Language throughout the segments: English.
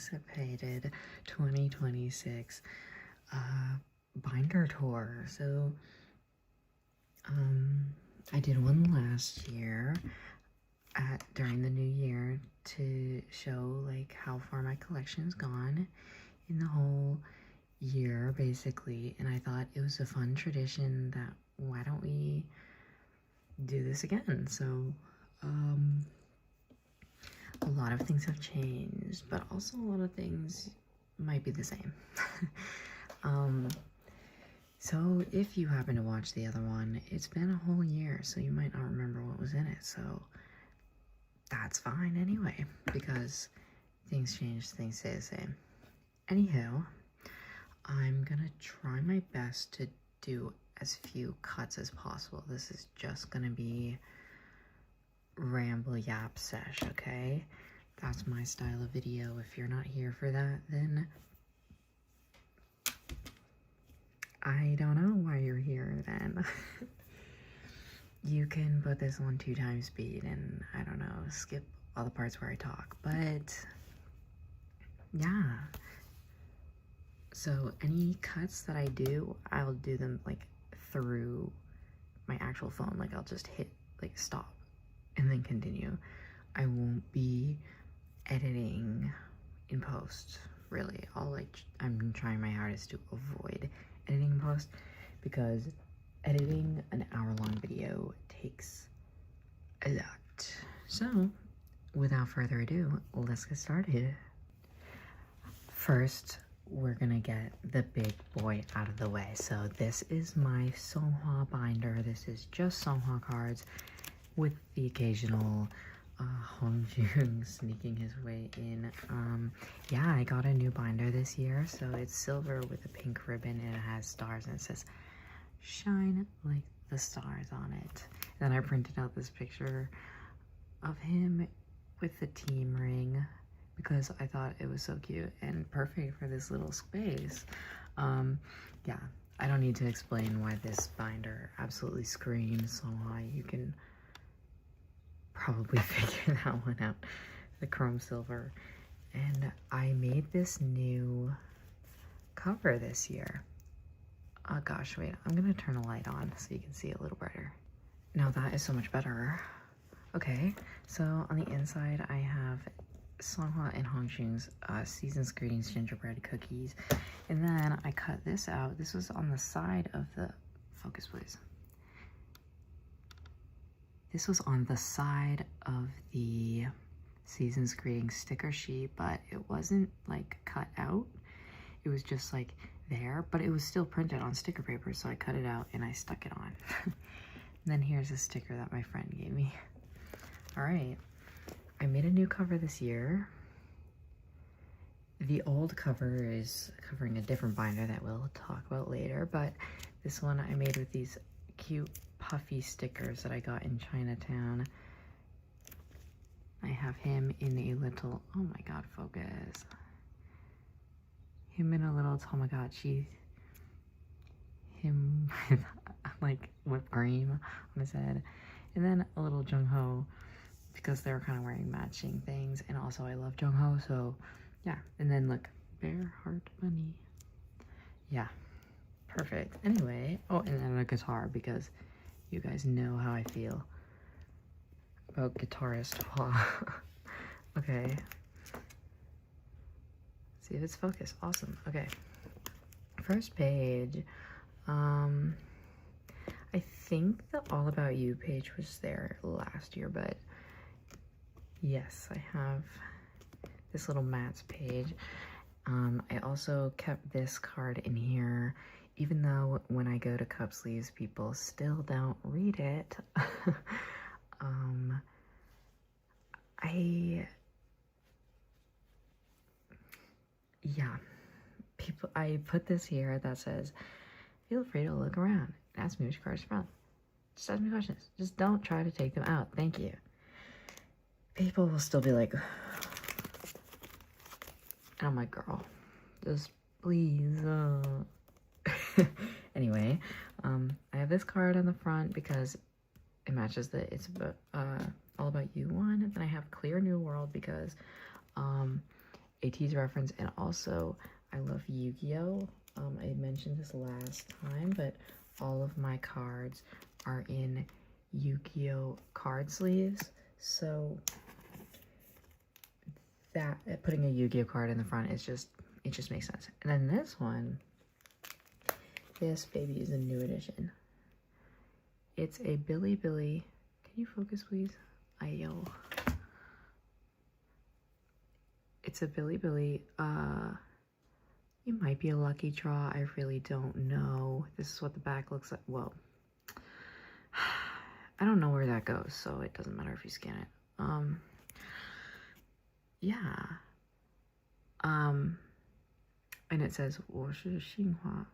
anticipated 2026 binder tour. So I did one last year during the new year to show like how far my collection's gone in the whole year basically, and I thought it was a fun tradition that why don't we do this again. So a lot of things have changed, but also a lot of things might be the same. So if you happen to watch the other one, it's been a whole year, so you might not remember what was in it, so that's fine anyway, because things change, things stay the same. Anywho, I'm gonna try my best to do as few cuts as possible. This is just gonna be ramble yap sesh, okay? That's my style of video. If you're not here for that, then I don't know why you're here then. You can put this on 2x speed and I don't know, skip all the parts where I talk, but yeah. So any cuts that I do, I'll do them like through my actual phone. Like I'll just hit like stop and then continue. I won't be editing in post, really. I'm trying my hardest to avoid editing in post because editing an hour-long video takes a lot. So without further ado, let's get started. First, we're gonna get the big boy out of the way. So this is my seonghwa binder. This is just seonghwa cards with the occasional hongjoong sneaking his way in. Yeah, I got a new binder this year, so it's silver with a pink ribbon and it has stars and it says shine like the stars on it. And then I printed out this picture of him with the team ring because I thought it was so cute and perfect for this little space. Yeah, I don't need to explain why this binder absolutely screams seonghwa. You can probably figure that one out. The chrome silver. And I made this new cover this year. Oh gosh, wait, I'm gonna turn a light on so you can see a little brighter. Now that is so much better. Okay, so on the inside I have seonghwa and hongjoong's Season's Greetings gingerbread cookies. And then I cut this out. This was on the side of the, focus please. This was on the side of the Season's Greetings sticker sheet, but it wasn't like cut out. It was just like there, but it was still printed on sticker paper, so I cut it out and I stuck it on. And then here's a sticker that my friend gave me. All right, I made a new cover this year. The old cover is covering a different binder that we'll talk about later, but this one I made with these cute puffy stickers that I got in Chinatown. I have him in a little, oh my god, focus. Him in a little Tamagotchi. Him with like whipped cream on his head. And then a little Jongho because they were kind of wearing matching things. And also I love Jongho, so yeah. And then look, bear heart bunny. Yeah, perfect. Anyway, oh, and then a guitar because you guys know how I feel about guitarist. Okay. See if it's focused. Awesome. Okay. First page. I think the All About You page was there last year, but yes, I have this little Matt's page. I also kept this card in here, even though when I go to cup sleeves, people still don't read it. I put this here that says, feel free to look around and ask me which card is from. Just ask me questions. Just don't try to take them out. Thank you. People will still be like, and I'm like, girl, just please. Anyway, I have this card on the front because it matches the It's About All About You one. And then I have Clear New World because ateez reference, and also I love Yu-Gi-Oh. I mentioned this last time, but all of my cards are in Yu-Gi-Oh card sleeves, so that putting a Yu-Gi-Oh card in the front is just, it just makes sense. And then this one, this baby is a new addition. It's a Billy. Can you focus, please? Ayo. It's a Billy. It might be a lucky draw. I really don't know. This is what the back looks like. Well, I don't know where that goes, so it doesn't matter if you scan it. Yeah. And it says 我是seonghwa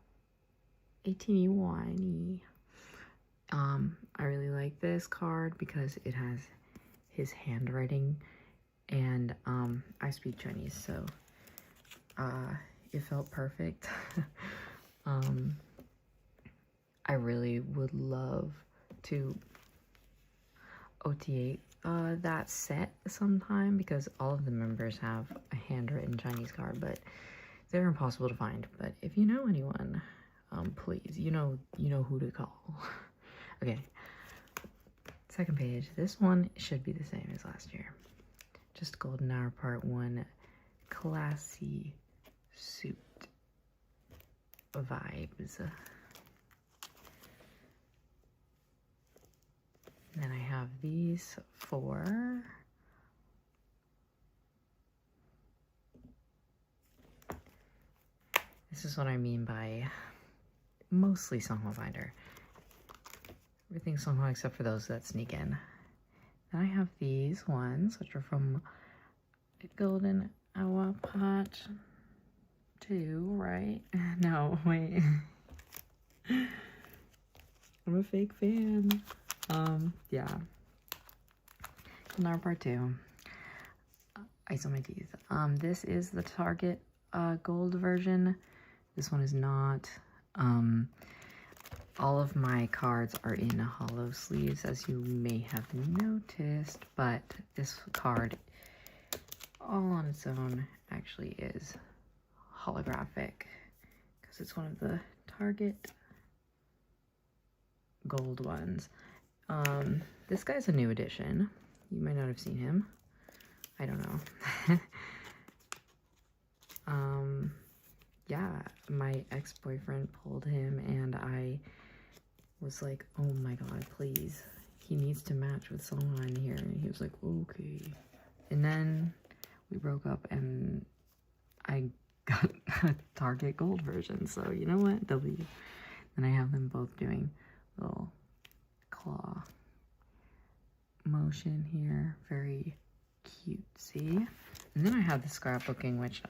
ateez. I really like this card because it has his handwriting, and I speak Chinese, so it felt perfect. I really would love to OTA that set sometime, because all of the members have a handwritten Chinese card, but they're impossible to find. But if you know anyone, please, you know who to call. Okay, second page. This one should be the same as last year. Just Golden Hour Part 1, classy suit vibes. And then I have these 4. This is what I mean by mostly seonghwa binder. Everything seonghwa except for those that sneak in. Then I have these ones, which are from Golden Hour Part 2, right? No, wait. I'm a fake fan. Yeah. Golden Hour Part 2. Ice on my teeth. This is the Target gold version. This one is not. All of my cards are in hollow sleeves, as you may have noticed, but this card all on its own actually is holographic, because it's one of the Target gold ones. This guy's a new addition. You might not have seen him. I don't know. Yeah, my ex-boyfriend pulled him, and I was like, oh my god, please, he needs to match with someone here. And he was like, okay. And then we broke up, and I got a Target gold version, so you know what, W. And I have them both doing little claw motion here, very cutesy. And then I have the scrapbooking, which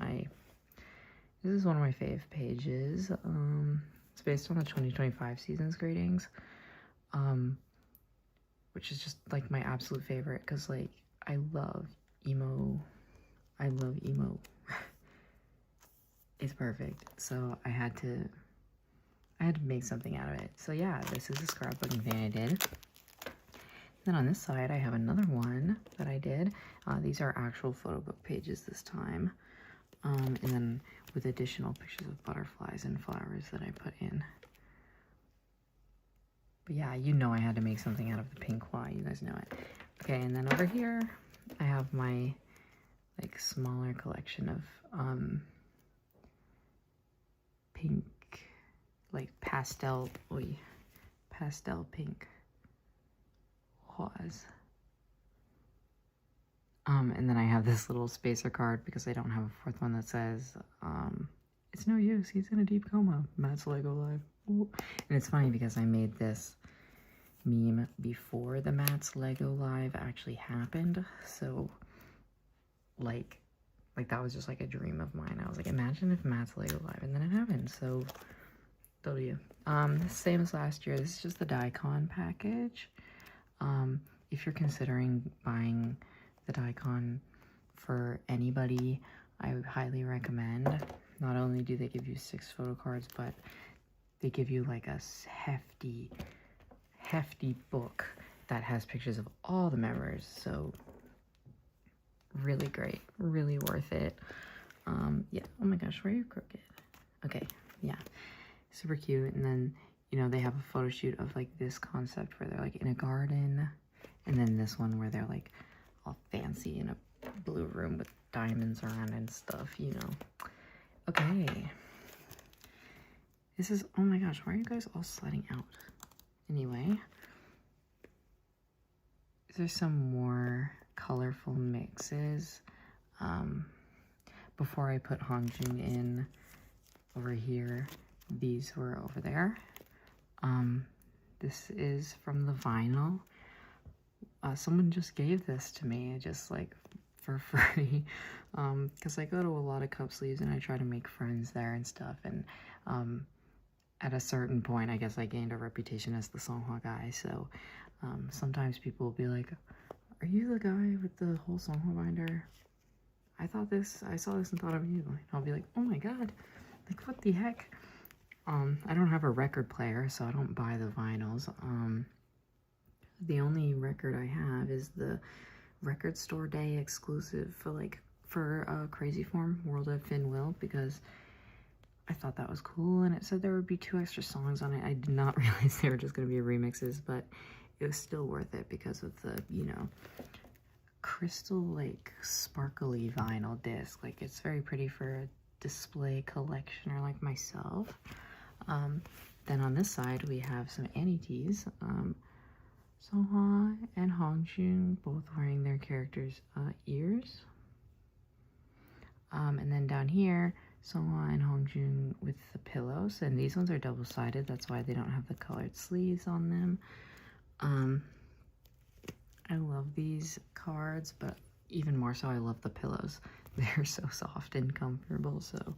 this is one of my fave pages. It's based on the 2025 season's gradings, which is just like my absolute favorite, because like I love emo. It's perfect, so I had to make something out of it. So yeah, this is a scrapbooking thing I did. Then on this side, I have another one that I did. These are actual photo book pages this time. And then with additional pictures of butterflies and flowers that I put in. But yeah, you know I had to make something out of the pink hwa. You guys know it. Okay, and then over here, I have my like smaller collection of pink, like pastel pink hwas. And then I have this little spacer card because I don't have a fourth one that says, it's no use, he's in a deep coma, Matt's Lego Live. Ooh. And it's funny because I made this meme before the Matt's Lego Live actually happened. So, like that was just like a dream of mine. I was like, imagine if Matt's Lego Live, and then it happened. So, W. Same as last year. This is just the Daikon package. If you're considering buying the Daikon for anybody, I would highly recommend. Not only do they give you 6 photo cards, but they give you like a hefty book that has pictures of all the members. So really great, really worth it. Yeah, oh my gosh, why are you crooked? Okay, yeah, super cute. And then, you know, they have a photo shoot of like this concept where they're like in a garden, and then this one where they're like all fancy in a blue room with diamonds around and stuff, you know. Okay, this is, oh my gosh, why are you guys all sliding out? Anyway, there's some more colorful mixes. Before I put hongjoong in over here, these were over there. This is from the vinyl. Someone just gave this to me, just like for free, because I go to a lot of cup sleeves and I try to make friends there and stuff. And at a certain point, I guess I gained a reputation as the seonghwa guy. So sometimes people will be like, "Are you the guy with the whole seonghwa binder? I saw this and thought of you." And I'll be like, "Oh my god, like what the heck?" I don't have a record player, so I don't buy the vinyls. The only record I have is the record store day exclusive for Crazy Form, World of Finn Will, because I thought that was cool, and it said there would be 2 extra songs on it. I did not realize they were just going to be remixes, but it was still worth it because of the, you know, crystal, like, sparkly vinyl disc. Like, it's very pretty for a display collectioner like myself. Then on this side, we have some ateez. Seonghwa and Hongjoong both wearing their characters' ears. And then down here, Seonghwa and Hongjoong with the pillows. And these ones are double-sided. That's why they don't have the colored sleeves on them. I love these cards, but even more so, I love the pillows. They're so soft and comfortable, so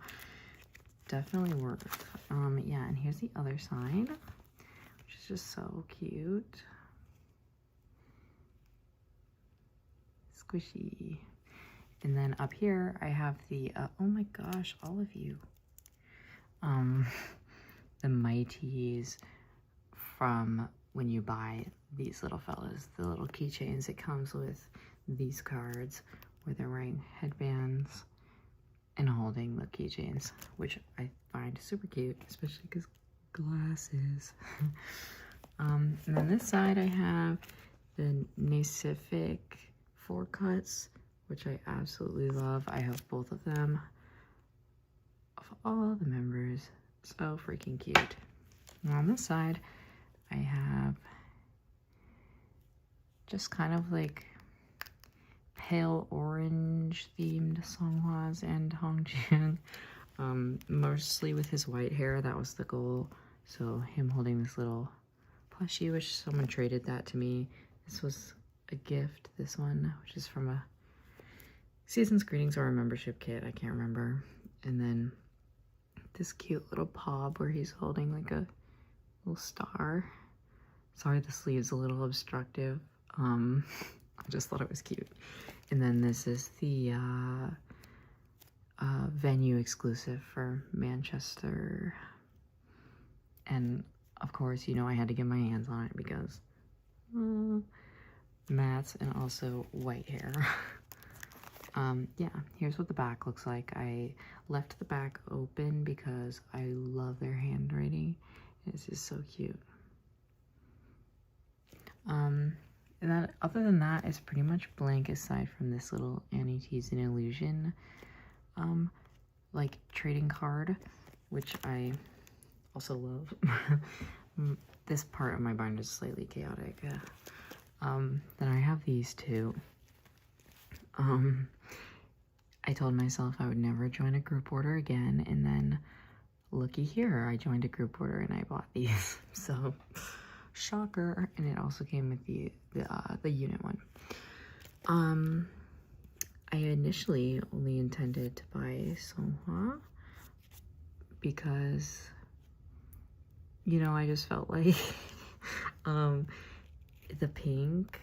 definitely worth. Yeah, and here's the other side, which is just so cute. Squishy. And then up here, I have the, oh my gosh, all of you. The Mighties from when you buy these little fellas, the little keychains. It comes with these cards where they're wearing headbands and holding the keychains, which I find super cute, especially because glasses. And then this side I have the Pacific 4 cuts, which I absolutely love. I have both of them of all the members. So freaking cute. And on this side, I have just kind of like pale orange themed seonghwas and hongjoong. Mostly with his white hair, that was the goal. So him holding this little plushie, which someone traded that to me. This was a gift, this one, which is from a Season's Greetings or a membership kit, I can't remember. And then this cute little pob where he's holding like a little star. Sorry, the sleeve's a little obstructive. I just thought it was cute. And then this is the venue exclusive for Manchester. And of course, you know, I had to get my hands on it because mattes and also white hair. Yeah, here's what the back looks like. I left the back open because I love their handwriting. It's just so cute. And then other than that, it's pretty much blank aside from this little ateez and illusion like trading card, which I also love. This part of my binder is slightly chaotic. Then I have these two. I told myself I would never join a group order again, and then looky here, I joined a group order and I bought these. So shocker. And it also came with the unit one. I initially only intended to buy seonghwa because, you know, I just felt like the pink,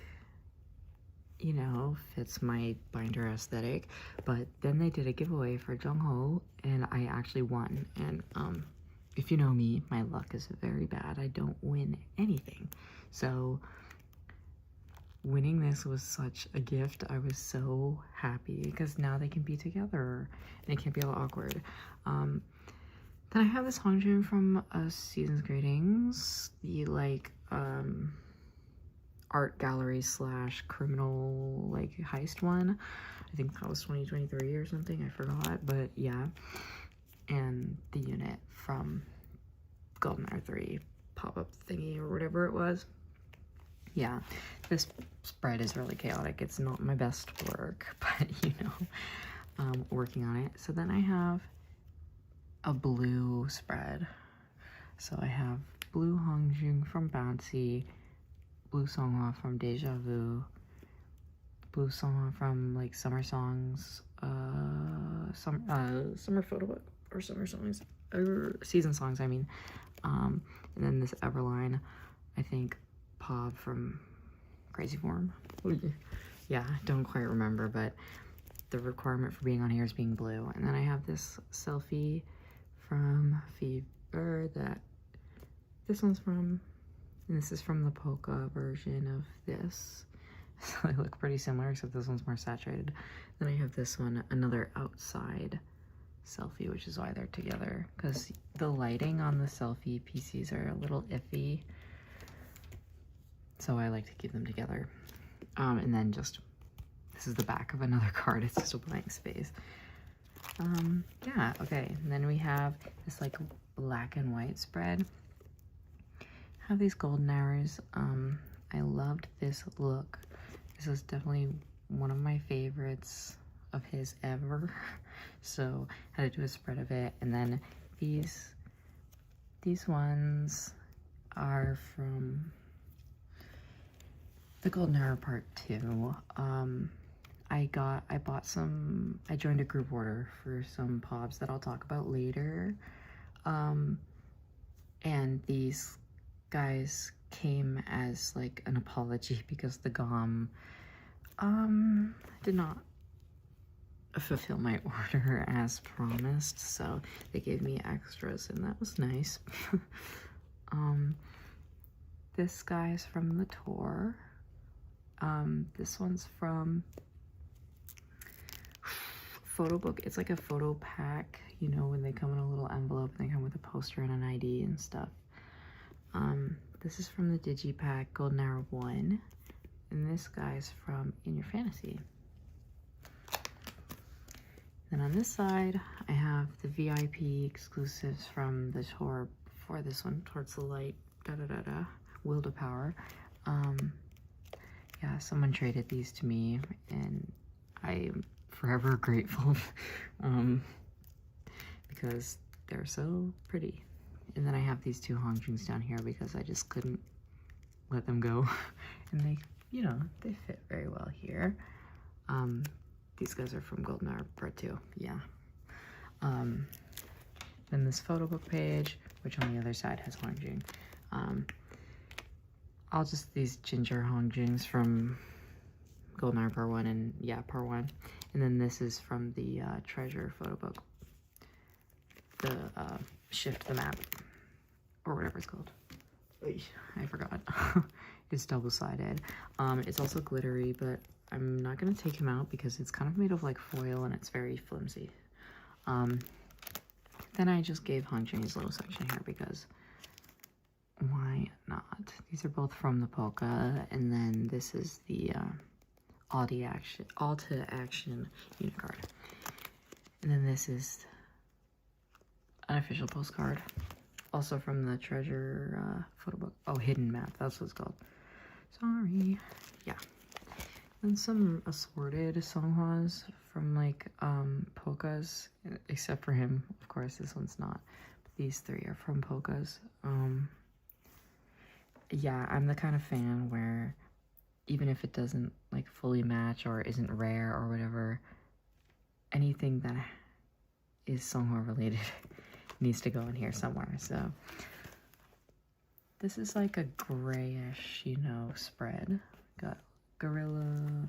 you know, fits my binder aesthetic. But then they did a giveaway for jongho and I actually won. And if you know me, my luck is very bad. I don't win anything. So winning this was such a gift. I was so happy because now they can be together and it can't be all awkward. Then I have this hongjoong from Season's Greetings, the like art gallery slash criminal like heist one. I think that was 2023 or something, I forgot, but yeah. And the unit from Golden Hour 3 pop-up thingy or whatever it was. Yeah, this spread is really chaotic. It's not my best work, but you know, working on it. So then I have a blue spread. So I have blue hongjoong from Bouncy, blue seonghwa from Deja Vu, blue seonghwa from like Summer Songs, Summer Photo Book, or Summer Songs, or Season Songs, I mean. And then this Everline, I think Pop from Crazy Form. Yeah, don't quite remember, but the requirement for being on here is being blue. And then I have this selfie from Fever that this one's from, and this is from the polka version of this. So they look pretty similar, except this one's more saturated. Then I have this one, another outside selfie, which is why they're together, because the lighting on the selfie PCs are a little iffy. So I like to keep them together. And then just, this is the back of another card. It's just a blank space. Yeah, okay. And then we have this like black and white spread. Have these golden hours. I loved this look. This is definitely one of my favorites of his ever. So I had to do a spread of it. And then these ones are from the Golden Hour Part 2. I joined a group order for some pops that I'll talk about later. And these guys came as like an apology because the GOM did not fulfill my order as promised, so they gave me extras and that was nice. This guy's from the tour. This one's from Photo Book. It's like a photo pack, you know, when they come in a little envelope and they come with a poster and an ID and stuff. This is from the Digipack Golden Hour 1, and this guy's from In Your Fantasy. Then on this side, I have the VIP exclusives from the tour before this one, Towards the Light, Will to Power. Yeah, someone traded these to me, and I'm forever grateful because they're so pretty. And then I have these two hongjoongs down here because I just couldn't let them go. And they, you know, they fit very well here. These guys are from Golden Hour Part 2, yeah. Then this photo book page, which on the other side has hongjoong. These ginger hongjoongs from Golden Hour Part 1 and, yeah, Part 1. And then this is from the Treasure photo book. The Shift the Map, or whatever it's called. I forgot. It's double-sided. It's also glittery, but I'm not going to take him out because it's kind of made of like foil and it's very flimsy. Then I just gave hongjoong his little section here because why not? These are both from the polka, and then this is the Alta Action unit card. And then this is an official postcard, also from the Treasure photo book. Oh, Hidden Map, that's what it's called. Sorry. Yeah. And some assorted seonghwas from like polkas, except for him, of course. This one's not. But these three are from polkas. Yeah, I'm the kind of fan where even if it doesn't like fully match or isn't rare or whatever, anything that is seonghwa related needs to go in here somewhere. So this is like a grayish, you know, spread. Got Gorilla,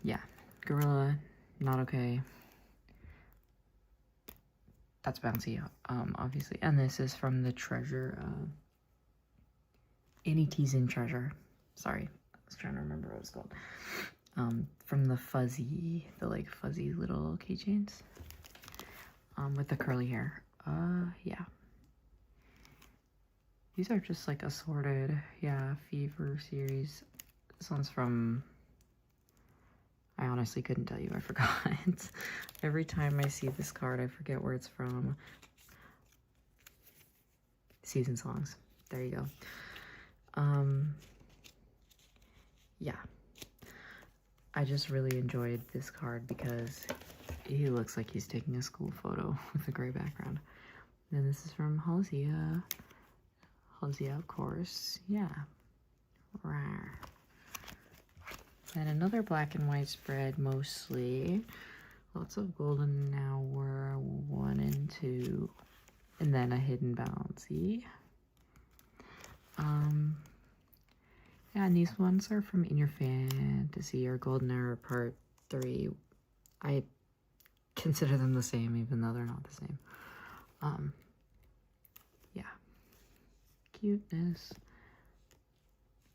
yeah, Gorilla, Not Okay. That's Bouncy, obviously. And this is from the Treasure ateez in treasure. Sorry, I was trying to remember what it was called. From the fuzzy little keychains. With the curly hair. Yeah. These are just like assorted, yeah, Fever series. This one's from, I honestly couldn't tell you, I forgot. Every time I see this card, I forget where it's from. Season Songs. There you go. Yeah. I just really enjoyed this card because he looks like he's taking a school photo with a gray background. And this is from Halzia. Halzia, of course. Yeah. Rawr. And another black and white spread, mostly. Lots of golden hour, 1 and 2. And then a hidden bouncy. Yeah, and these ones are from In Your Fantasy or Golden Hour Part 3. I consider them the same, even though they're not the same. Yeah. Cuteness.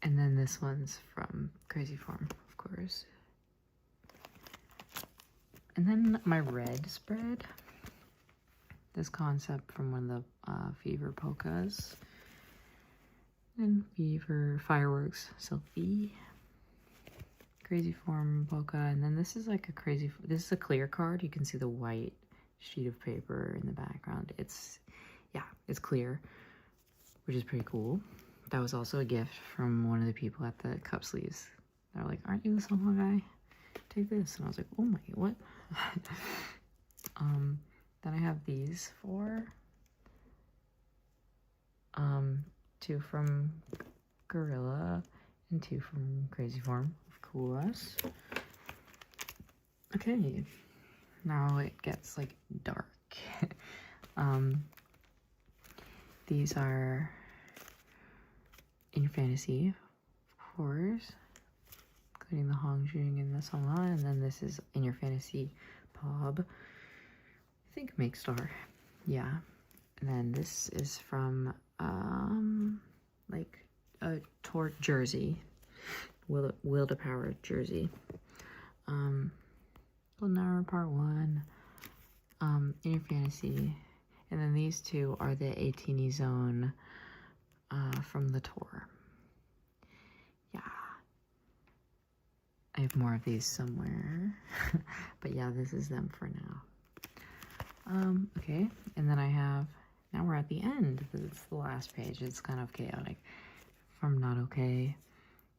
And then this one's from Crazy Farm, of course. And then my red spread. This concept from one of the Fever polkas. And Fever Fireworks Selfie. Crazy Form polka. And then this is like a this is a clear card. You can see the white sheet of paper in the background. It's clear, which is pretty cool. That was also a gift from one of the people at the cup sleeves. They're like, aren't you the Seonghwa guy? Take this. And I was like, oh my, what? Then I have these 4. 2 from Gorilla and 2 from Crazy Form, of course. Okay, now it gets like dark. These are In Your Fantasy, of course, including the hongjoong and the seonghwa, and then this is In Your Fantasy Pop. I think Make Star, yeah. And then this is from like a tour jersey, Will to Power jersey. Golden Hour Part 1, In Your Fantasy, and then these 2 are the ateez zone from the tour. Yeah, I have more of these somewhere, but yeah, this is them for now. Okay, and then I have, now we're at the end. It's the last page. It's kind of chaotic. From Not Okay.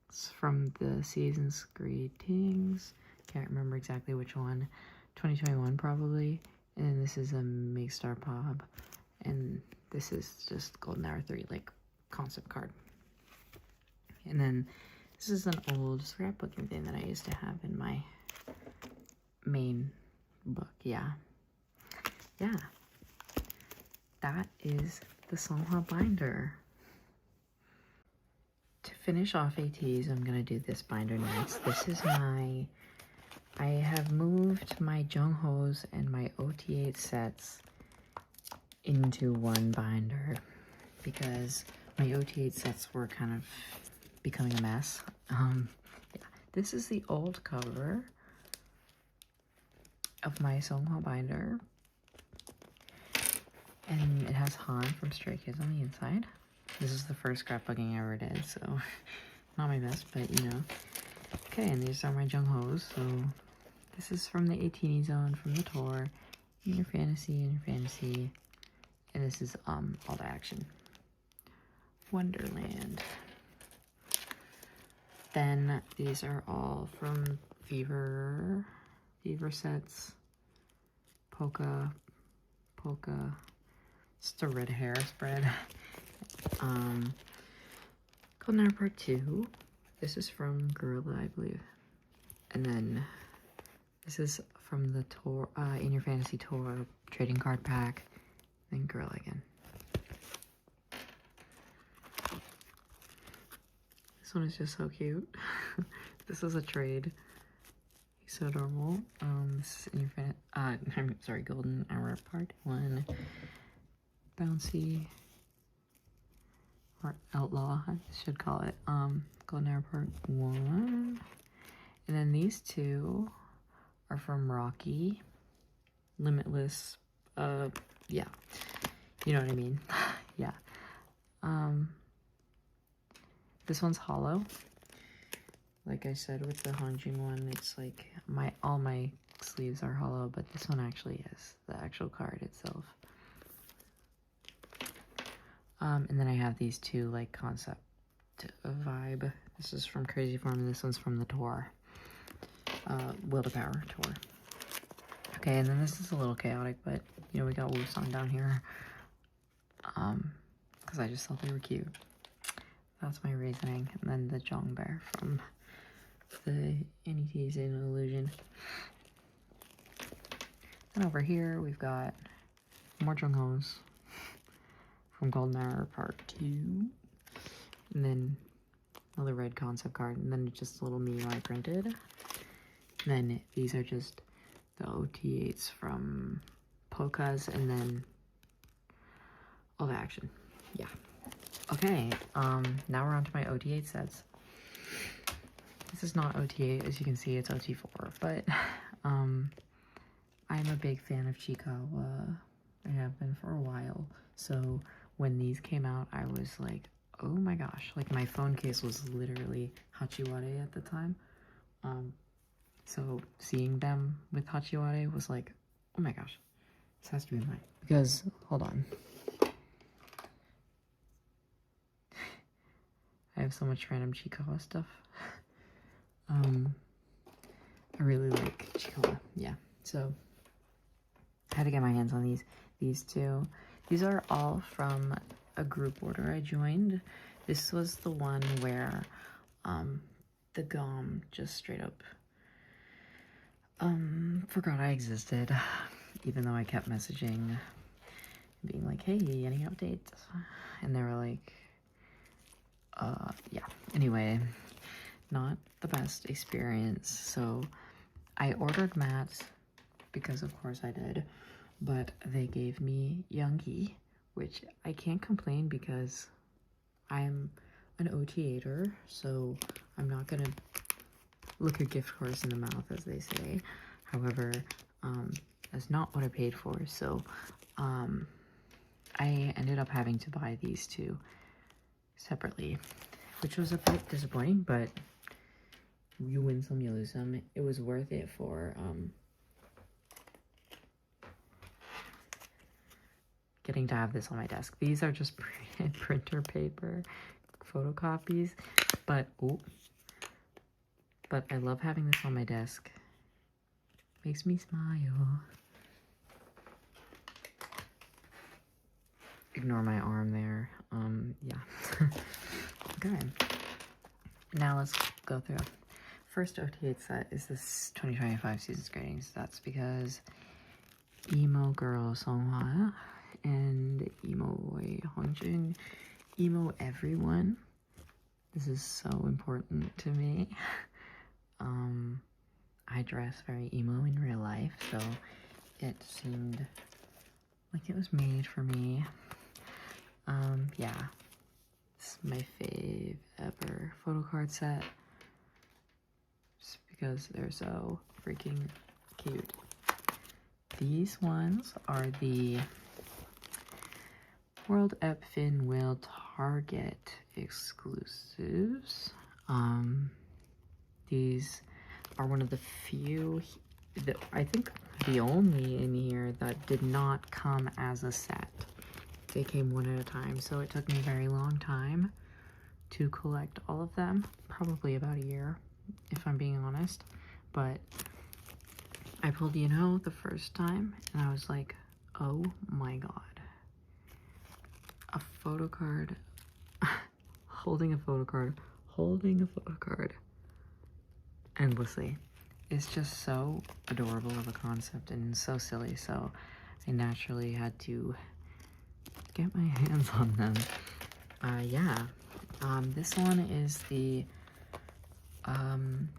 It's from the Season's Greetings. Can't remember exactly which one. 2021 probably. And then this is a Make Star Pop. And this is just Golden Hour 3, like concept card. And then this is an old scrapbooking thing that I used to have in my main book. Yeah. Yeah. That is the Seonghwa binder. To finish off ateez, I'm gonna do this binder next. This is I have moved my jongho's and my OT8 sets into one binder because my OT8 sets were kind of becoming a mess. Yeah. This is the old cover of my Seonghwa binder. And it has Han from Stray Kids on the inside. This is the first scrapbooking I ever did, so not my best, but you know. Okay, and these are my jongho's. So this is from the ateez zone, from the tour. In Your Fantasy, In Your Fantasy. And this is all the action. Wonderland. Then these are all from Fever sets. Polka. Just a red hair spread. Golden Hour Part 2. This is from Gorilla, I believe. And then this is from the tour, In Your Fantasy Tour trading card pack. Then Gorilla again. This one is just so cute. This is a trade. He's so adorable. This is In Your I'm sorry, Golden Hour Part 1. Bouncy. or Outlaw, I should call it. Golden Airport 1. And then these two are from Rocky. Limitless, yeah. You know what I mean? Yeah. This one's hollow. Like I said with the hongjoong one, it's like all my sleeves are hollow, but this one actually is the actual card itself. And then I have these two like concept vibe. This is from Crazy Farm, and this one's from the tour, Will to Power tour. Okay, and then this is a little chaotic, but you know, we got Woo-sung down here, because I just thought they were cute. That's my reasoning. And then the Jongbear from the ateez in Illusion. And over here we've got more Jonghos from Golden Hour Part 2. And then another red concept card, and then just a little meme I printed. And then these are just the OT8s from Polkas, and then all the action. Yeah. Okay, now we're on to my OT8 sets. This is not OT8, as you can see, it's OT4, but I'm a big fan of Chiikawa. I have been for a while. So when these came out, I was like, oh my gosh, like my phone case was literally Hachiware at the time. So seeing them with Hachiware was like, oh my gosh, this has to be mine. Because, hold on. I have so much random Chiikawa stuff. I really like Chiikawa, yeah. So I had to get my hands on these two. These are all from a group order I joined. This was the one where the GOM just straight up forgot I existed, even though I kept messaging, being like, hey, any updates? And they were like, yeah. Anyway, not the best experience. So I ordered mats because of course I did, but they gave me Youngie, which I can't complain because I'm an OT8er, so I'm not gonna look a gift horse in the mouth, as they say. However, that's not what I paid for, so I ended up having to buy these two separately, which was a bit disappointing, but you win some, you lose some. It was worth it for getting to have this on my desk. These are just printer paper photocopies, but I love having this on my desk. Makes me smile. Ignore my arm there. Yeah. Okay. Now let's go through. First OT8 set is this 2025 Seasons Greetings. That's because emo girl seonghwa and emo boy hongjoong, emo everyone. This is so important to me. I dress very emo in real life, so it seemed like it was made for me. Yeah, this is my fave ever photo card set, just because they're so freaking cute. These ones are the World Ep Fin Will Target exclusives. These are one of the few, I think the only in here that did not come as a set. They came one at a time, so it took me a very long time to collect all of them. Probably about a year, if I'm being honest. But I pulled the first time, and I was like, oh my god. A photo card, holding a photo card endlessly. It's just so adorable of a concept and so silly, so I naturally had to get my hands on them. Yeah. This one is the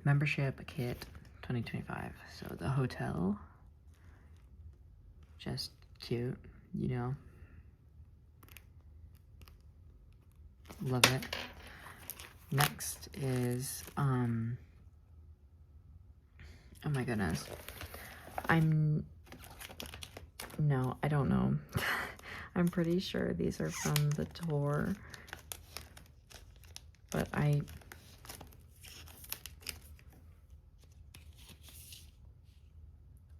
membership kit 2025. So the hotel, just cute, Love it. Next is, oh my goodness. No, I don't know. I'm pretty sure these are from the tour, but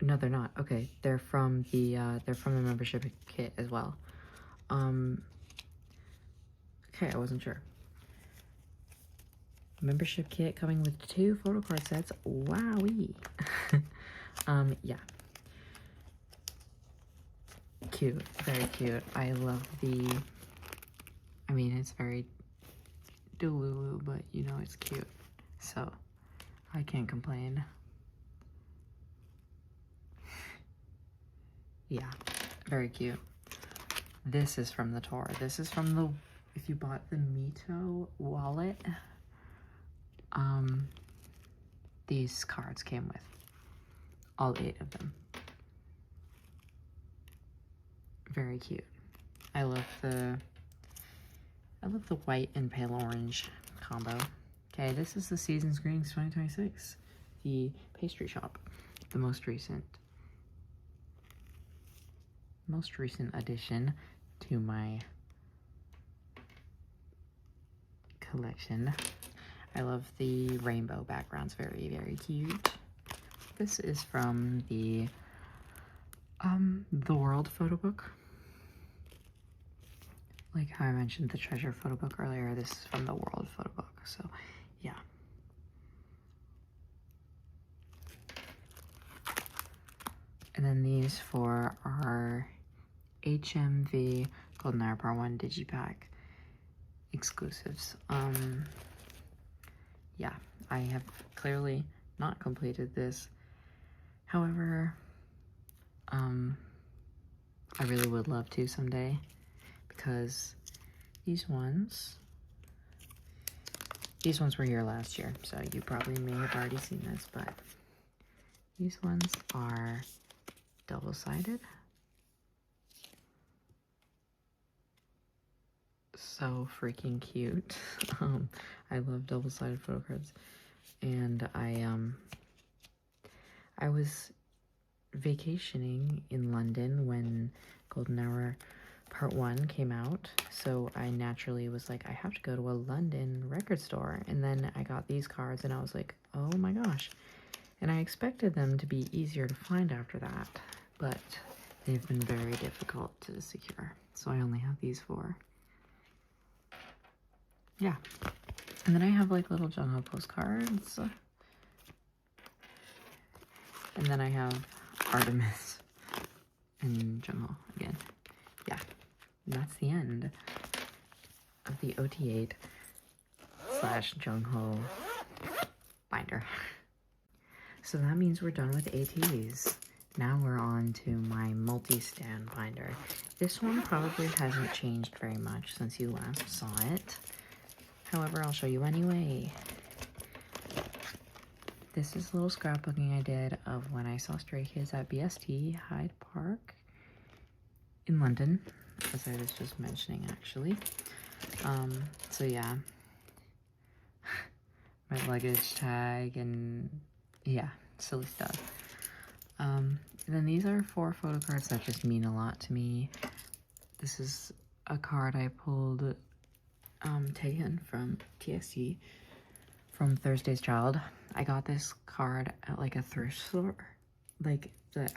no, they're not. Okay, they're from the membership kit as well. Okay, I wasn't sure. Membership kit coming with 2 photo card sets. Wowee. Yeah. Cute, very cute. I love I mean, it's very delulu, but you know it's cute. So, I can't complain. Yeah, very cute. This is from the tour. This is from if you bought the Mito wallet, these cards came with all 8 of them. Very cute. I love the white and pale orange combo. Okay, this is the Seasons Greetings 2026, the pastry shop, the most recent addition to my collection. I love the rainbow backgrounds, very, very cute. This is from the World photo book. Like how I mentioned the treasure photo book earlier, this is from the World photo book. So, yeah. And then these 4 are HMV Golden Hour Part 1 Digipack exclusives. Yeah, I have clearly not completed this. However, I really would love to someday, because these ones were here last year, so you probably may have already seen this, but these ones are double-sided. So freaking cute. I love double-sided photo cards, and I was vacationing in London when Golden Hour Part 1 came out, so I naturally was like, I have to go to a London record store, and then I got these cards and I was like, oh my gosh. And I expected them to be easier to find after that, but they've been very difficult to secure, so I only have these 4. Yeah. And then I have like little jongho postcards, and then I have Artemis and jongho again. Yeah, and that's the end of the OT8 / jongho binder. So that means we're done with ateez. Now we're on to my multi-stand binder. This one probably hasn't changed very much since you last saw it. However, I'll show you anyway. This is a little scrapbooking I did of when I saw Stray Kids at BST Hyde Park in London, as I was just mentioning actually. So yeah, my luggage tag and yeah, silly stuff. And then these are 4 photo cards that just mean a lot to me. This is a card I pulled taken from TST from Thursday's Child. I got this card at like a thrift store. Like the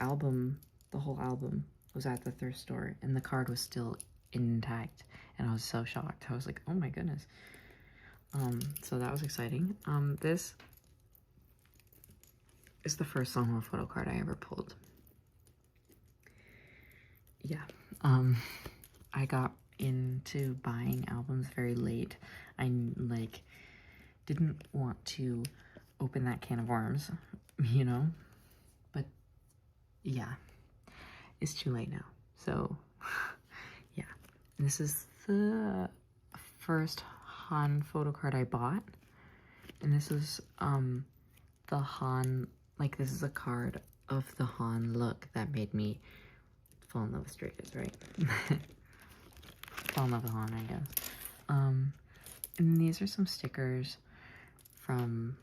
whole album was at the thrift store, and the card was still intact, and I was so shocked. I was like, oh my goodness. So that was exciting. This is the first seonghwa photo card I ever pulled. Yeah. I got into buying albums very late. I like didn't want to open that can of worms, you know, but yeah, it's too late now. So yeah, this is the first Han photo card I bought, and this is the Han, like this is a card of the Han look that made me fall in love with Stray Kids, right? Fall in love with Han, I guess. And these are some stickers from,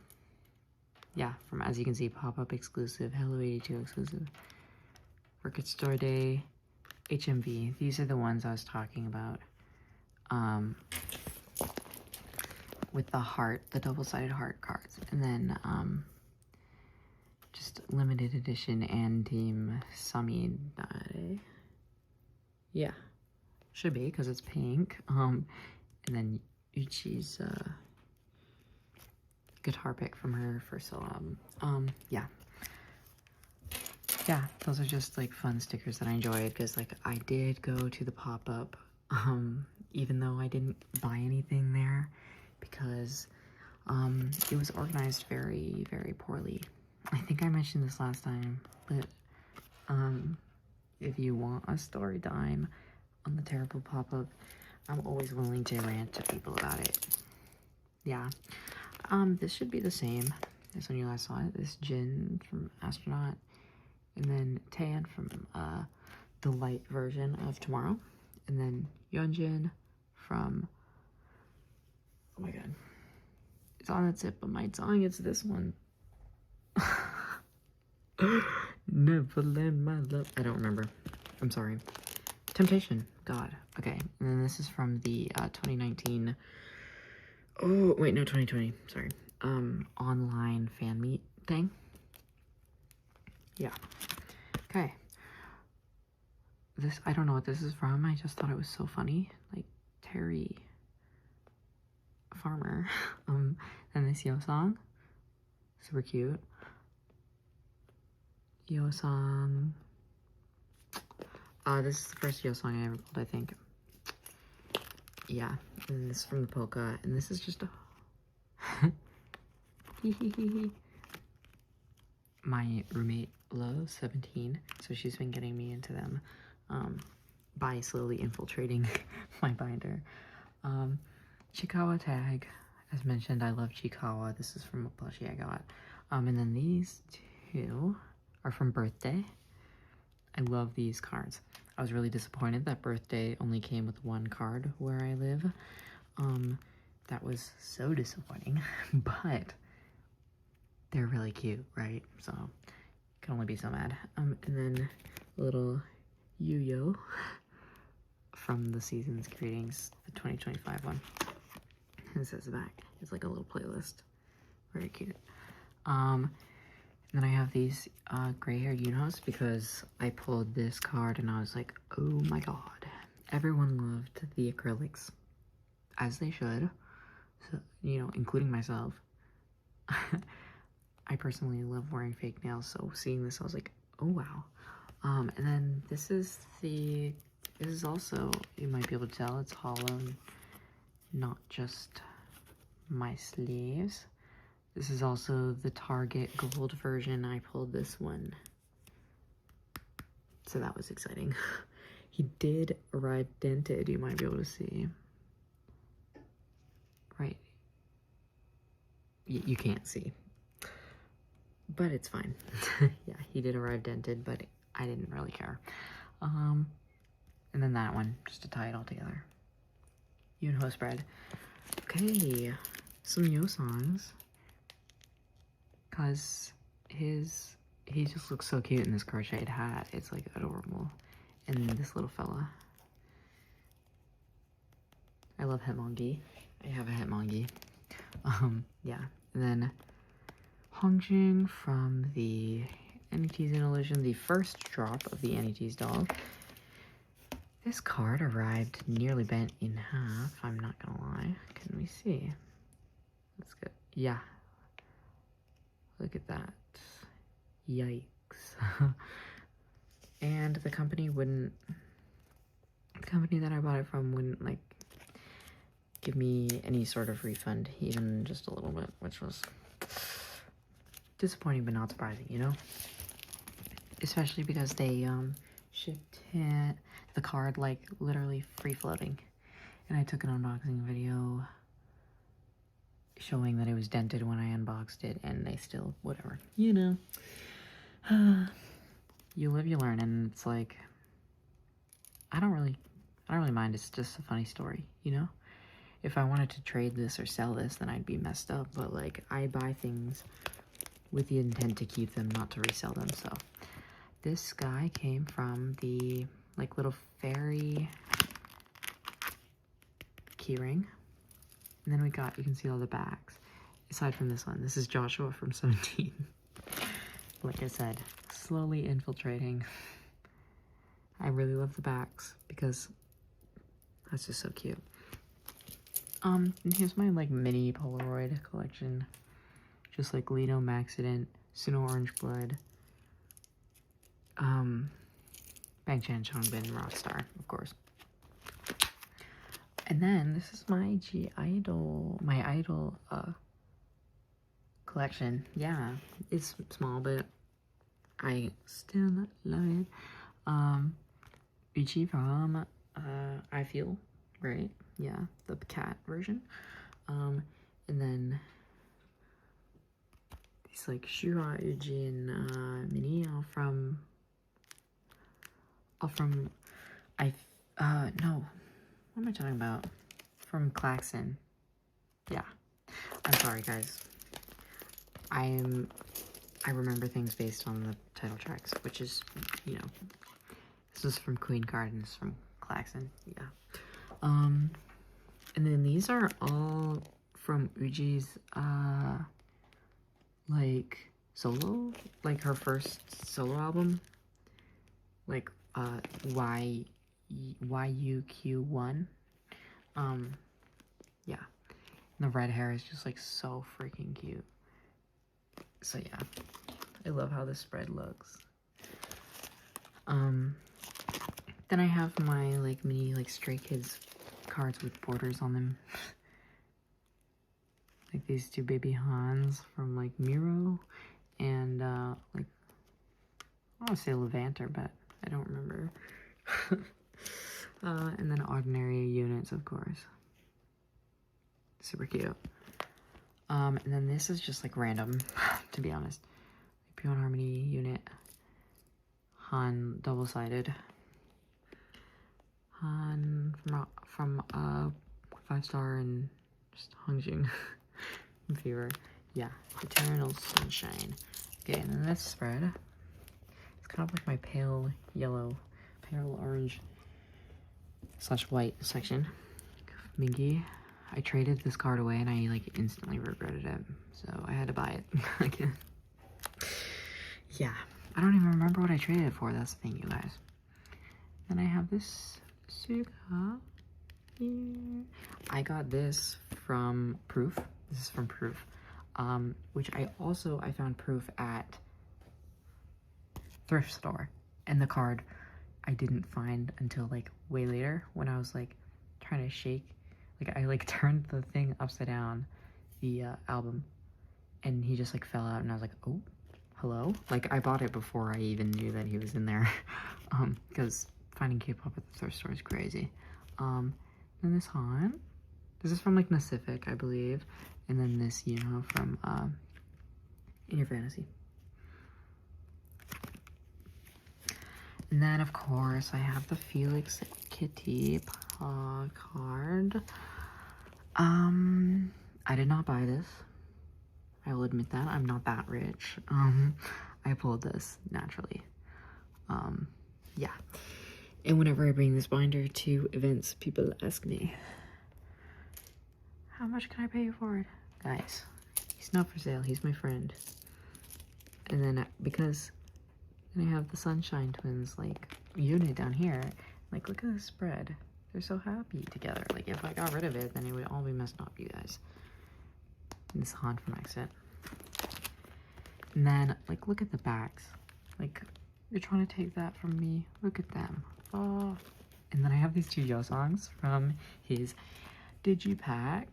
yeah, from, as you can see, pop-up exclusive, Hello 82 exclusive, Record Store Day, HMV. These are the ones I was talking about. With the heart, the double-sided heart cards. And then, just limited edition and Team Samidare. Yeah, should be, because it's pink. And then Uchi's, guitar pick from her first solo album. Yeah, those are just like fun stickers that I enjoyed, because like I did go to the pop-up, even though I didn't buy anything there, because it was organized very, very poorly. I think I mentioned this last time, but if you want a story time on the terrible pop-up, I'm always willing to rant to people about it. Yeah. This should be the same as when you last saw it. This Jin from Astronaut, and then Tan from the light version of Tomorrow, and then Yeonjin from, oh my god, it's on the tip of my tongue, it's this one. Never let my love, I don't remember, I'm sorry. Temptation, god, okay. And then this is from the 2019, oh wait, no, 2020, sorry, online fan meet thing. Yeah, okay. This, I don't know what this is from, I just thought it was so funny, like Terry Farmer. And this Yo-song, super cute. Yo-song, this is the first Yo-song I ever pulled, I think. Yeah, and this is from the polka, and this is just a my roommate loves 17, so she's been getting me into them by slowly infiltrating my binder. Chikawa tag, as mentioned, I love Chikawa. This is from a plushie I got. And then these two are from Birthday. I love these cards. I was really disappointed that Birthday only came with one card where I live. That was so disappointing, but they're really cute, right? So can only be so mad. And then a little Yu-Yo from the Season's Greetings, the 2025 one. It says back, it's like a little playlist, very cute. And then I have these gray hair Yunhos, because I pulled this card and I was like, oh my god, everyone loved the acrylics, as they should, so, you know, including myself. I personally love wearing fake nails, so seeing this I was like, oh wow. And then this is also, you might be able to tell, it's hollow, not just my sleeves. This is also the Target gold version. I pulled this one, so that was exciting. He did arrive dented, you might be able to see. Right. You can't see, but it's fine. Yeah, he did arrive dented, but I didn't really care. And then that one, just to tie it all together. Yunho spread. Okay, some Yo songs. Cause he just looks so cute in this crocheted hat. It's like adorable. And this little fella. I love Hitmonlee. I have a Hitmonlee. Yeah. And then Hongjoong from the ateez Illusion, the first drop of the ateez doll. This card arrived nearly bent in half, I'm not gonna lie. Can we see? Let's go. Yeah. Look at that. Yikes. And the company that I bought it from wouldn't, like, give me any sort of refund, even just a little bit, which was disappointing but not surprising, you know? Especially because they shipped the card like literally free floating, and I took an unboxing video showing that it was dented when I unboxed it, and they still, whatever, you know. You live, you learn, and it's like, I don't really mind. It's just a funny story, you know. if I wanted to trade this or sell this, then I'd be messed up. But like, I buy things with the intent to keep them, not to resell them. So this guy came from the like little fairy keyring. And then we got, you can see all the backs. Aside from this one, this is Joshua from 17. Like I said, slowly infiltrating. I really love the backs because that's just so cute. And here's my like mini Polaroid collection. Just like Lino Maxident, Suno Orange Blood, Bang Chan Chongbin Rockstar, of course. And then this is my my idol collection. Yeah, it's small, but I still love it. Uchi from I Feel, right? Yeah, the cat version. And then these like Shura Uji and Mini all from no, what am I talking about? From Klaxon. Yeah. I'm sorry guys. I remember things based on the title tracks, which is, you know, this is from Queen Gardens from Klaxon. Yeah. And then these are all from Uji's like solo, like her first solo album, like YUQ1. Yeah, and the red hair is just like so freaking cute. So yeah, I love how this spread looks. Then I have my like mini like Stray Kids cards with borders on them. Like these two baby Hans from like Miro and like I want to say Levanter, but I don't remember. And then ordinary units, of course. Super cute. And then this is just like random, to be honest. Like Pure Harmony unit. Han double-sided. Han from 5-star and just hongjoong fever. Yeah, Eternal Sunshine. Okay, and then this spread. It's kind of like my pale yellow, pale orange / white section. Mingy. I traded this card away and I like instantly regretted it, so I had to buy it again. Yeah, I don't even remember what I traded it for. That's the thing, you guys. Then I have this Suga here. I got this from Proof. This is from Proof, which I found Proof at thrift store, and the card I didn't find until like way later when I was like trying to shake. Like I like turned the thing upside down, the album, and he just like fell out, and I was like, oh, hello? Like I bought it before I even knew that he was in there, because finding K-pop at the thrift store is crazy. Then this Han, this is from like Pacific, I believe, and then this, you know, from In Your Fantasy. And then of course I have the Felix Kitty card. I did not buy this. I will admit that. I'm not that rich. I pulled this naturally. Yeah. And whenever I bring this binder to events, people ask me, how much can I pay you for it? Guys, he's not for sale. He's my friend. And then because I have the Sunshine Twins like unit down here, like look at this spread. They're so happy together. Like if I got rid of it, then it would all be messed up, you guys. And this Han from Exit. And then like look at the backs. Like you're trying to take that from me. Look at them. Oh. And then I have these two Yo songs from his Digipack.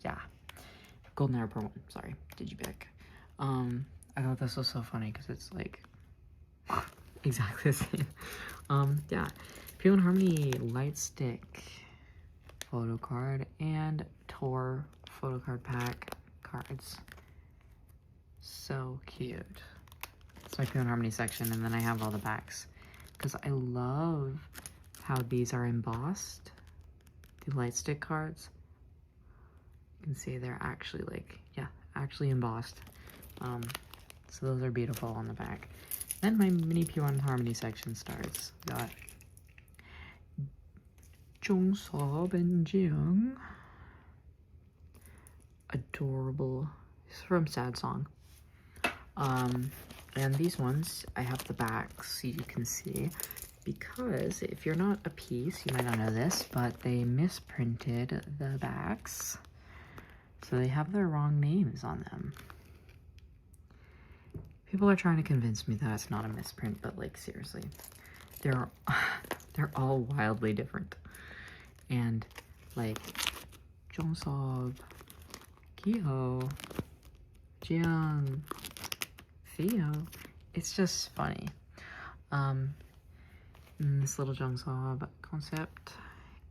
Yeah. Golden Airport one. Sorry. Digipack. I thought this was so funny because it's like exactly the same. Yeah. Pure and Harmony Light Stick photo card and Tor photo card pack cards. So cute. It's my Pure and Harmony section, and then I have all the backs because I love how these are embossed. the light stick cards. You can see they're actually like, yeah, actually embossed. So those are beautiful on the back. Then my mini Pure and Harmony section starts. Got jongho and jongho. Adorable. It's from Sad Song. And these ones, I have the back so you can see, because if you're not a piece, you might not know this, but they misprinted the backs. So they have their wrong names on them. People are trying to convince me that it's not a misprint, but like seriously, they're all wildly different. And like Jongho, Kiho, Jiang, Theo, it's just funny. This little Jongho concept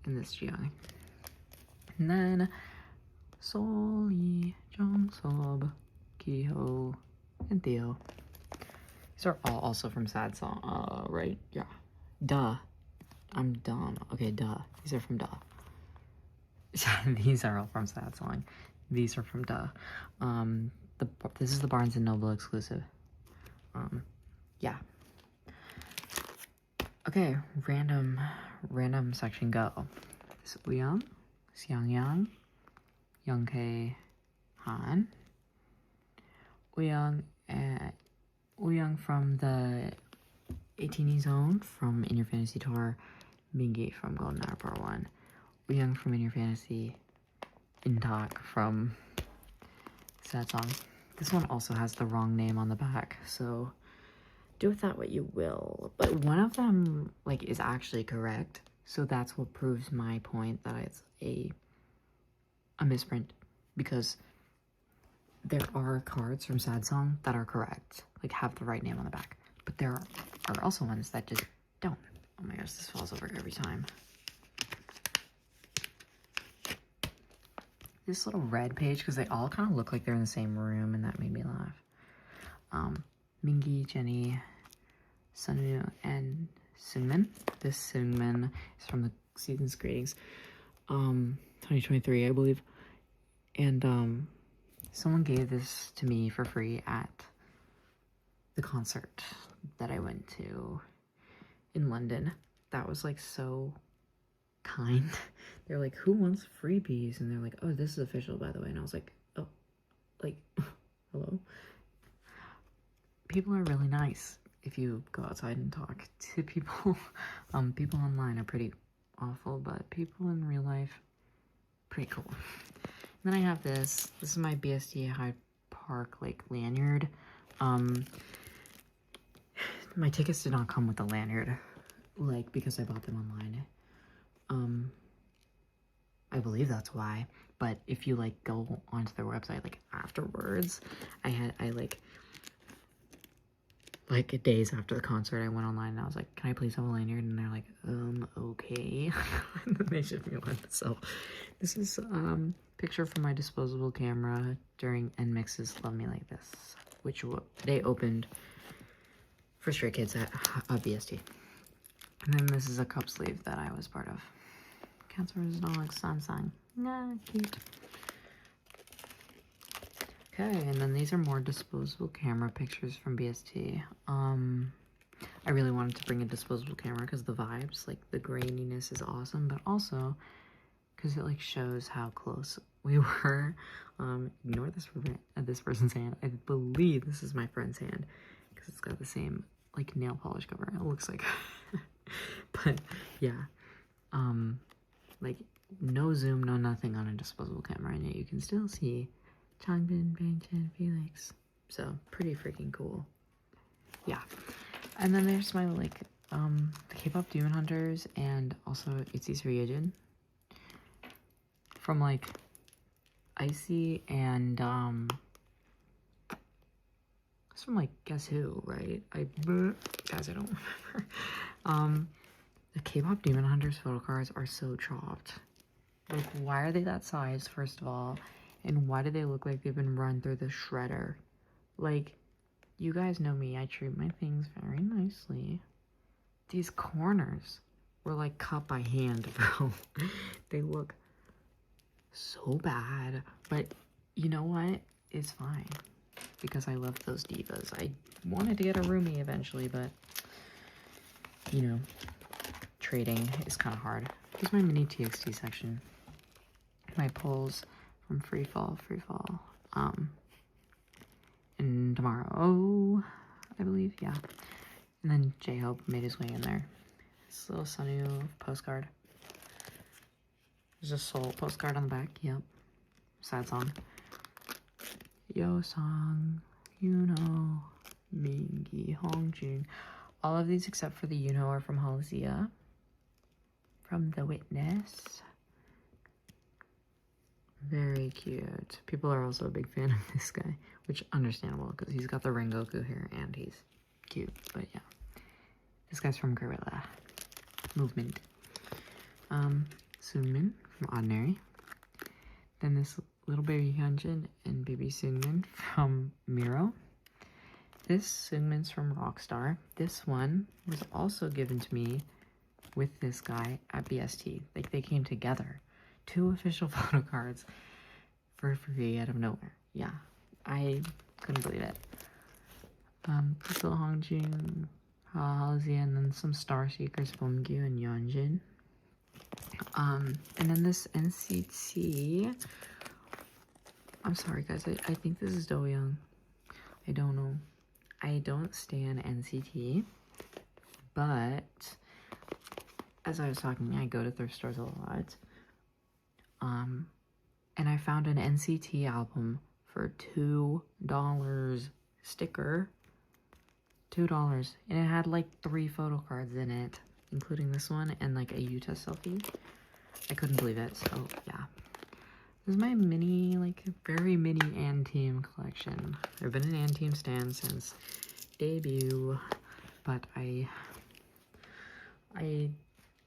and this Jiang. And then Soli, Jongho, Kiho, and Theo. These are all also from Sad Song, right? Yeah. Duh. I'm dumb. Okay, duh. These are from Duh. These are all from Sad Song. These are from Duh. This is the Barnes & Noble exclusive. Yeah. Okay, random section go. This is Uyang, Seonghwa, Younghae Han, Uyang from the ateez zone from In Your Fantasy Tour, Mingi from Golden Hour Part 1, Uyang from In Your Fantasy, Intak from Sad Song. This one also has the wrong name on the back, so do with that what you will. But one of them like is actually correct, so that's what proves my point that it's a misprint, because there are cards from Sad Song that are correct, like have the right name on the back, but there are also ones that just don't. Oh my gosh, this falls over every time. This little red page, because they all kind of look like they're in the same room, and that made me laugh. Mingi, Jenny, Sunwoo, and Seungmin. This Seungmin is from the season's greetings, 2023, I believe. And someone gave this to me for free at the concert that I went to in London. That was like so kind. They're like, who wants freebies? And they're like, oh, this is official, by the way. And I was like, oh, like, hello? People are really nice if you go outside and talk to people. People online are pretty awful, but people in real life, pretty cool. And then I have this. This is my BSD Hyde Park, like, lanyard. My tickets did not come with the lanyard, like, because I bought them online. I believe that's why. But if you like go onto their website like afterwards, I like days after the concert, I went online and I was like, can I please have a lanyard? And they're like, okay. And then they shipped me one. So this is picture from my disposable camera during NMIX's Love Me Like This, which they opened for Stray Kids at BST. And then this is a cup sleeve that I was part of. Cancer is not like Samsung. Nah, cute. Okay, and then these are more disposable camera pictures from BST. I really wanted to bring a disposable camera because the vibes, like the graininess is awesome, but also because it like shows how close we were. Ignore this person's hand. I believe this is my friend's hand because it's got the same like nail polish cover. It looks like, but yeah, like no zoom, no nothing on a disposable camera, and yet you can still see Changbin, Bangchan, Felix. So pretty freaking cool. Yeah. And then there's my like the K-pop Demon Hunters and also ateez Ryujin from like Icy and it's from like Guess Who, right? Guys, I don't remember. The K-pop Demon Hunters photo cards are so chopped. Like, why are they that size, first of all? And why do they look like they've been run through the shredder? Like, you guys know me. I treat my things very nicely. These corners were like cut by hand, bro. They look so bad, but you know what? It's fine because I love those divas. I wanted to get a roomie eventually, but you know, trading is kind of hard. Here's my mini TXT section. My pulls from Free Fall. And tomorrow, I believe, yeah. And then J-Hope made his way in there. This little Sunny postcard. There's a soul postcard on the back, yep. Sad song. Yo song, you know, Mingi Hongjoong. All of these except for the you know are from Halazia. From The Witness. Very cute. People are also a big fan of this guy, which understandable because he's got the Rengoku hair and he's cute. But yeah, this guy's from Gorilla Movement. Seungmin from Ordinary. Then this little baby Hyunjin and baby Seungmin from Miro. This Seungmin's from Rockstar. This one was also given to me with this guy at BST. Like they came together. 2 official photo cards for free out of nowhere. Yeah, I couldn't believe it. This little Hongjoong, Halsey, and then some Star Seekers, Bongyu and Yeonjin. And then this NCT. I'm sorry guys, I think this is Do Young. I don't know. I don't stand NCT, but as I was talking, I go to thrift stores a lot. And I found an NCT album for $2 sticker. $2. And it had like 3 photo cards in it, including this one and like a Utah selfie. I couldn't believe it, so yeah. This is my mini, like very mini Anteam collection. I've been an Anteam stan since debut, but I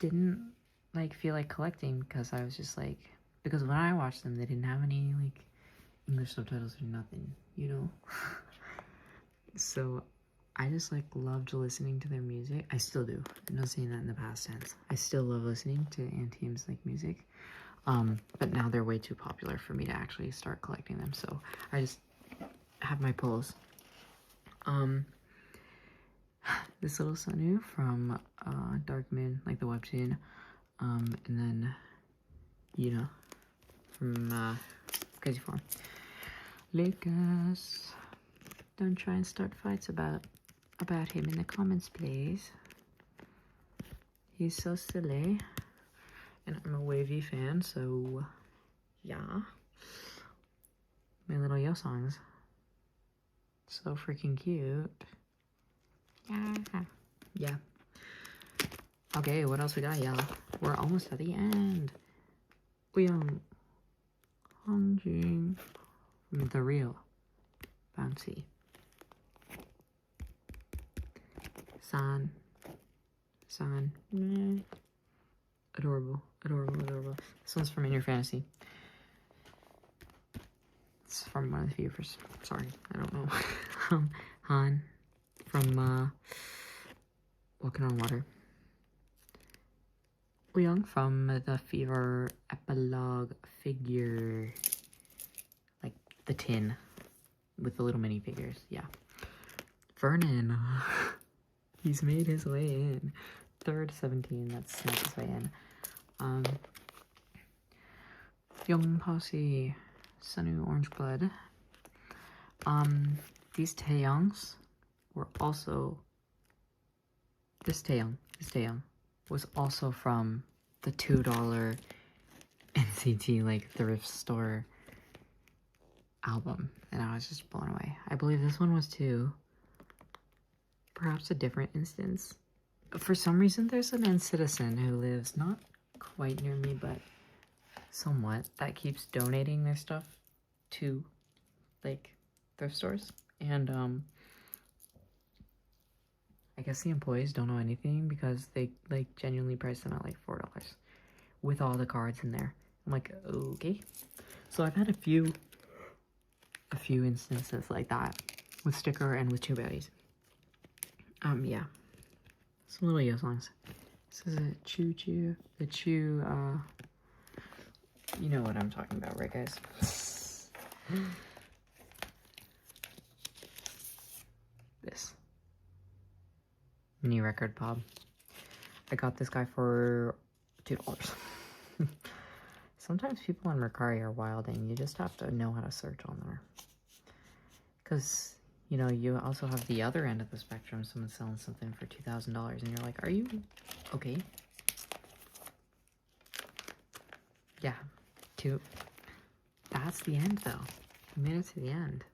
didn't like feel like collecting because I was just like, because when I watched them, they didn't have any like English subtitles or nothing, you know? So I just like loved listening to their music. I still do. I'm not saying that in the past tense. I still love listening to Anteam's like music. But now they're way too popular for me to actually start collecting them. So I just have my pulls. This little Sunu from Dark Moon, like the webtoon. And then, you know, from Crazy Form. Lucas, don't try and start fights about him in the comments, please. He's so silly. And I'm a Wavy fan, so yeah. My little Yo songs. So freaking cute. Yeah. Okay, what else we got, y'all? We're almost at the end. Hongjoong from The Real Bouncy. San. Adorable. This one's from In Your Fantasy. It's from one of the viewers. Sorry, I don't know. Han from Walking on Water. Young from the Fever epilogue figure, like the tin with the little mini figures. Yeah. Vernon. He's made his way in. Third 17, that's snuck his way in. Young Posse, Sunu Orange Blood. These Taeyongs were also, this Taeyong was also from the $2 NCT like thrift store album, and I was just blown away. I believe this one was too. Perhaps a different instance. For some reason, there's a man citizen who lives not quite near me, but somewhat, that keeps donating their stuff to like thrift stores, and I guess the employees don't know anything because they like genuinely price them at like $4 with all the cards in there. I'm like, okay. So I've had a few instances like that with sticker and with two berries. Yeah. Some little Yo songs. This is a choo choo. The chew, you know what I'm talking about, right, guys? This mini record pop. I got this guy for $2. Sometimes people on Mercari are wilding. You just have to know how to search on there. Because, you know, you also have the other end of the spectrum. Someone's selling something for $2,000 and you're like, are you okay? Yeah, that's the end though. We made it to the end.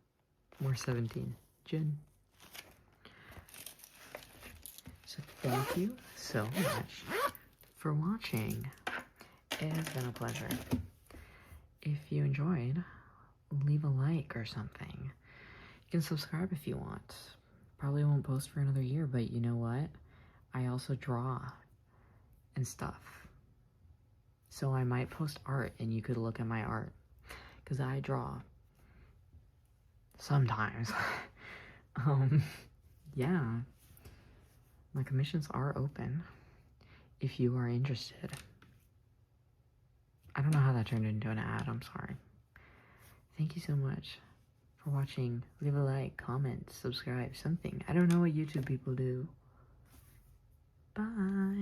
More 17. Jin. So thank you so much for watching. It has been a pleasure. If you enjoyed, leave a like or something. You can subscribe if you want. Probably won't post for another year, but you know what? I also draw and stuff. So I might post art and you could look at my art. Because I draw. Sometimes. Yeah. My commissions are open. If you are interested. I don't know how that turned into an ad. I'm sorry. Thank you so much for watching. Leave a like, comment, subscribe, something. I don't know what YouTube people do. Bye.